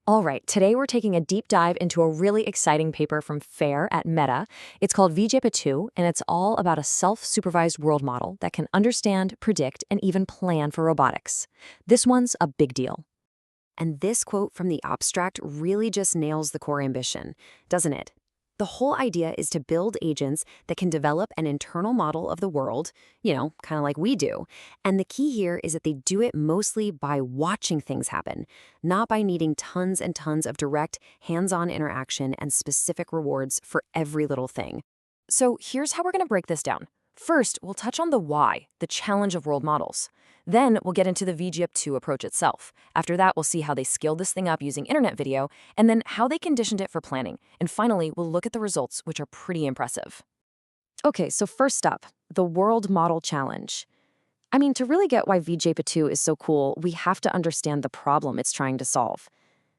All right, today we're taking a deep dive into a really exciting paper from FAIR at Meta. It's called V-JEPA-2, and it's all about a self-supervised world model that can understand, predict, and even plan for robotics. This one's a big deal. And this quote from the abstract really just nails the core ambition, doesn't it? The whole idea is to build agents that can develop an internal model of the world, kind of like we do. And the key here is that they do it mostly by watching things happen, not by needing tons and tons of direct, hands-on interaction and specific rewards for every little thing. So here's how we're going to break this down. First, we'll touch on the why, the challenge of world models. Then we'll get into the V-JEPA-2 approach itself. After that, we'll see how they scaled this thing up using internet video, and then how they conditioned it for planning. And finally, we'll look at the results, which are pretty impressive. Okay, so first up, the world model challenge. To really get why V-JEPA-2 is so cool, we have to understand the problem it's trying to solve.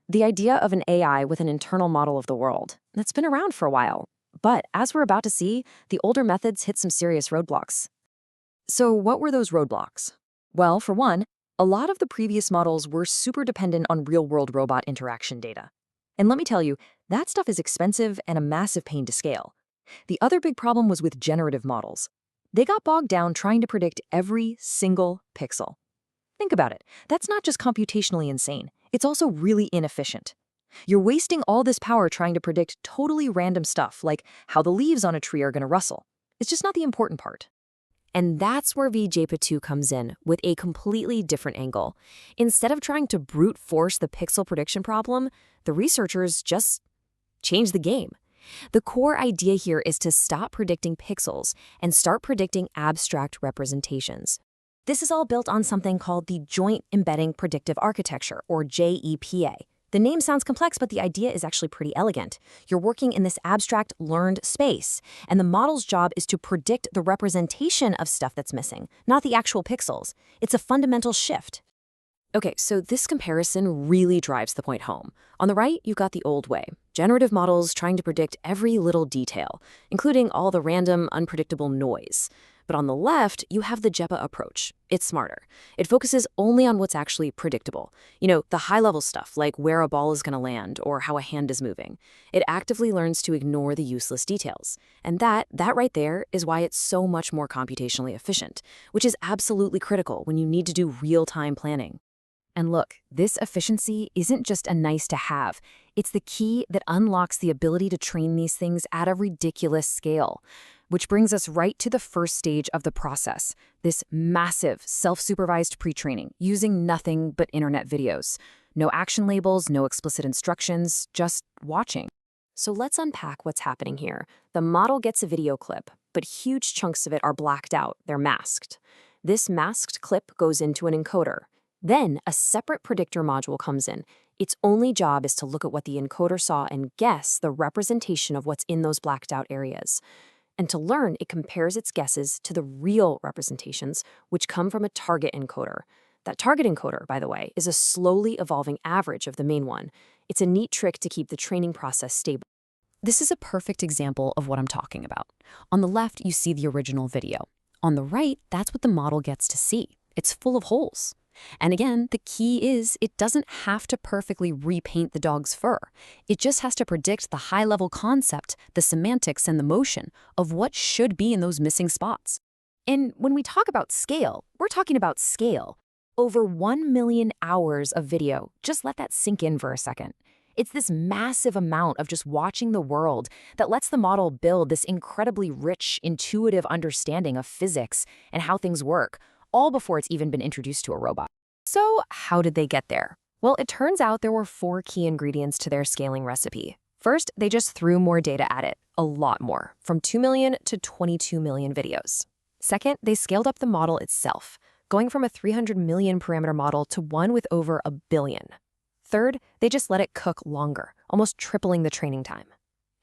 The idea of an AI with an internal model of the world, that's been around for a while. But as we're about to see, the older methods hit some serious roadblocks. So what were those roadblocks? Well, for one, a lot of the previous models were super dependent on real-world robot interaction data. And let me tell you, that stuff is expensive and a massive pain to scale. The other big problem was with generative models. They got bogged down trying to predict every single pixel. Think about it. That's not just computationally insane. It's also really inefficient. You're wasting all this power trying to predict totally random stuff, like how the leaves on a tree are going to rustle. It's just not the important part. And that's where V-JEPA-2 comes in, with a completely different angle. Instead of trying to brute force the pixel prediction problem, the researchers just changed the game. The core idea here is to stop predicting pixels and start predicting abstract representations. This is all built on something called the joint-embedding-predictive architecture, or JEPA. The name sounds complex, but the idea is actually pretty elegant. You're working in this abstract, learned space, and the model's job is to predict the representation of stuff that's missing, not the actual pixels. It's a fundamental shift. Okay, so this comparison really drives the point home. On the right, you've got the old way. Generative models trying to predict every little detail, including all the random, unpredictable noise. But on the left, you have the JEPA approach. It's smarter. It focuses only on what's actually predictable. The high-level stuff, like where a ball is going to land or how a hand is moving. It actively learns to ignore the useless details. And that right there is why it's so much more computationally efficient, which is absolutely critical when you need to do real-time planning. And look, this efficiency isn't just a nice-to-have. It's the key that unlocks the ability to train these things at a ridiculous scale. Which brings us right to the first stage of the process, this massive self-supervised pre-training using nothing but internet videos. No action labels, no explicit instructions, just watching. So let's unpack what's happening here. The model gets a video clip, but huge chunks of it are blacked out, they're masked. This masked clip goes into an encoder. Then a separate predictor module comes in. Its only job is to look at what the encoder saw and guess the representation of what's in those blacked out areas. And to learn, it compares its guesses to the real representations, which come from a target encoder. That target encoder, by the way, is a slowly evolving average of the main one. It's a neat trick to keep the training process stable. This is a perfect example of what I'm talking about. On the left, you see the original video. On the right, that's what the model gets to see. It's full of holes. And again, the key is it doesn't have to perfectly repaint the dog's fur. It just has to predict the high-level concept, the semantics, and the motion of what should be in those missing spots. And when we talk about scale, we're talking about scale. Over 1 million hours of video. Just let that sink in for a second. It's this massive amount of just watching the world that lets the model build this incredibly rich, intuitive understanding of physics and how things work, all before it's even been introduced to a robot. So how did they get there? Well, it turns out there were 4 key ingredients to their scaling recipe. First, they just threw more data at it, a lot more, from 2 million to 22 million videos. Second, they scaled up the model itself, going from a 300 million parameter model to one with over 1 billion. Third, they just let it cook longer, almost tripling the training time.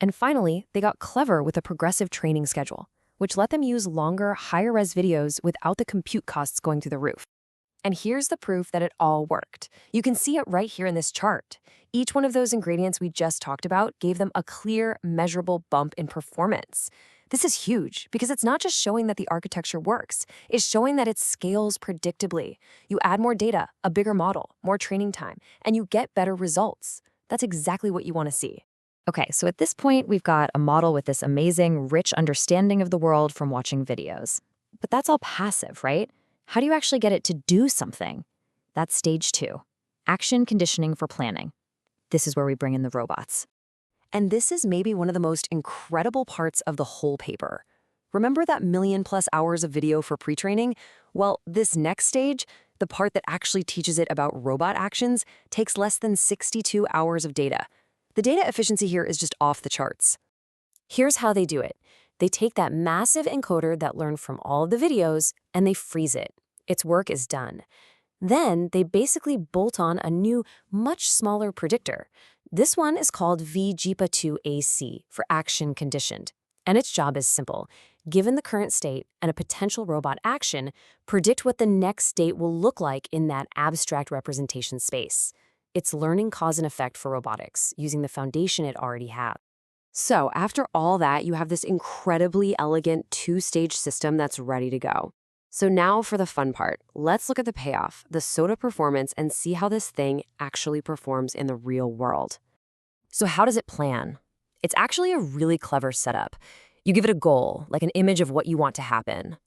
And finally, they got clever with a progressive training schedule, which let them use longer, higher-res videos without the compute costs going through the roof. And here's the proof that it all worked. You can see it right here in this chart. Each one of those ingredients we just talked about gave them a clear, measurable bump in performance. This is huge because it's not just showing that the architecture works, it's showing that it scales predictably. You add more data, a bigger model, more training time, and you get better results. That's exactly what you want to see. Okay, so at this point, we've got a model with this amazing, rich understanding of the world from watching videos. But that's all passive, right? How do you actually get it to do something? That's stage 2, action conditioning for planning. This is where we bring in the robots. And this is maybe one of the most incredible parts of the whole paper. Remember that million-plus hours of video for pre-training? Well, this next stage, the part that actually teaches it about robot actions, takes less than 62 hours of data. The data efficiency here is just off the charts. Here's how they do it. They take that massive encoder that learned from all of the videos, and they freeze it. Its work is done. Then they basically bolt on a new, much smaller predictor. This one is called V-JEPA-2 AC for action conditioned. And its job is simple. Given the current state and a potential robot action, predict what the next state will look like in that abstract representation space. It's learning cause and effect for robotics, using the foundation it already has. So after all that, you have this incredibly elegant 2-stage system that's ready to go. So now for the fun part. Let's look at the payoff, the SOTA performance, and see how this thing actually performs in the real world. So how does it plan? It's actually a really clever setup. You give it a goal, like an image of what you want to happen.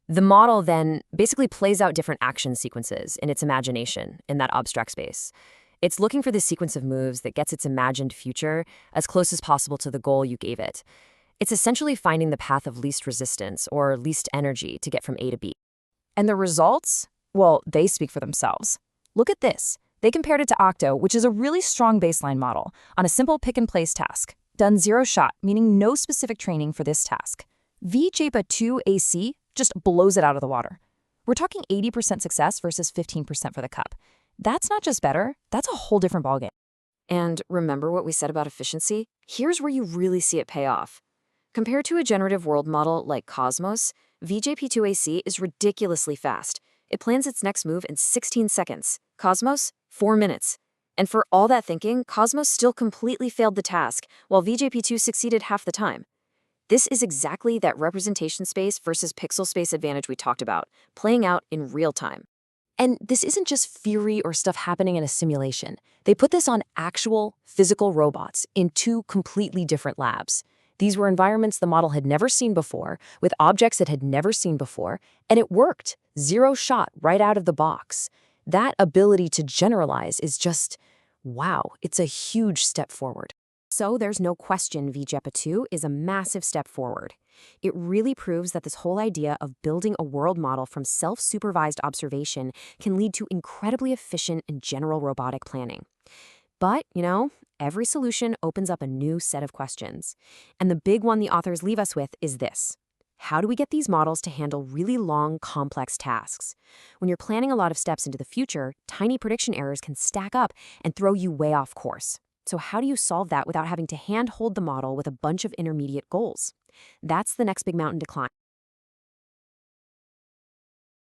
The model then basically plays out different action sequences in its imagination in that abstract space. It's looking for the sequence of moves that gets its imagined future as close as possible to the goal you gave it. It's essentially finding the path of least resistance or least energy to get from A to B. And the results? Well, they speak for themselves. Look at this. They compared it to Octo, which is a really strong baseline model, on a simple pick-and-place task. Done 0 shot, meaning no specific training for this task. V-JEPA-2 AC just blows it out of the water. We're talking 80% success versus 15% for the cup. That's not just better, that's a whole different ballgame. And remember what we said about efficiency? Here's where you really see it pay off. Compared to a generative world model like Cosmos, V-JEPA-2 AC is ridiculously fast. It plans its next move in 16 seconds. Cosmos, 4 minutes. And for all that thinking, Cosmos still completely failed the task, while V-JEPA-2 succeeded half the time. This is exactly that representation space versus pixel space advantage we talked about, playing out in real time. And this isn't just theory or stuff happening in a simulation. They put this on actual, physical robots in 2 completely different labs. These were environments the model had never seen before, with objects it had never seen before, and it worked. 0 shot right out of the box. That ability to generalize is just, wow, it's a huge step forward. So there's no question V-JEPA-2 is a massive step forward. It really proves that this whole idea of building a world model from self-supervised observation can lead to incredibly efficient and general robotic planning. But, every solution opens up a new set of questions. And the big one the authors leave us with is this. How do we get these models to handle really long, complex tasks? When you're planning a lot of steps into the future, tiny prediction errors can stack up and throw you way off course. So how do you solve that without having to hand-hold the model with a bunch of intermediate goals? That's the next big mountain to climb.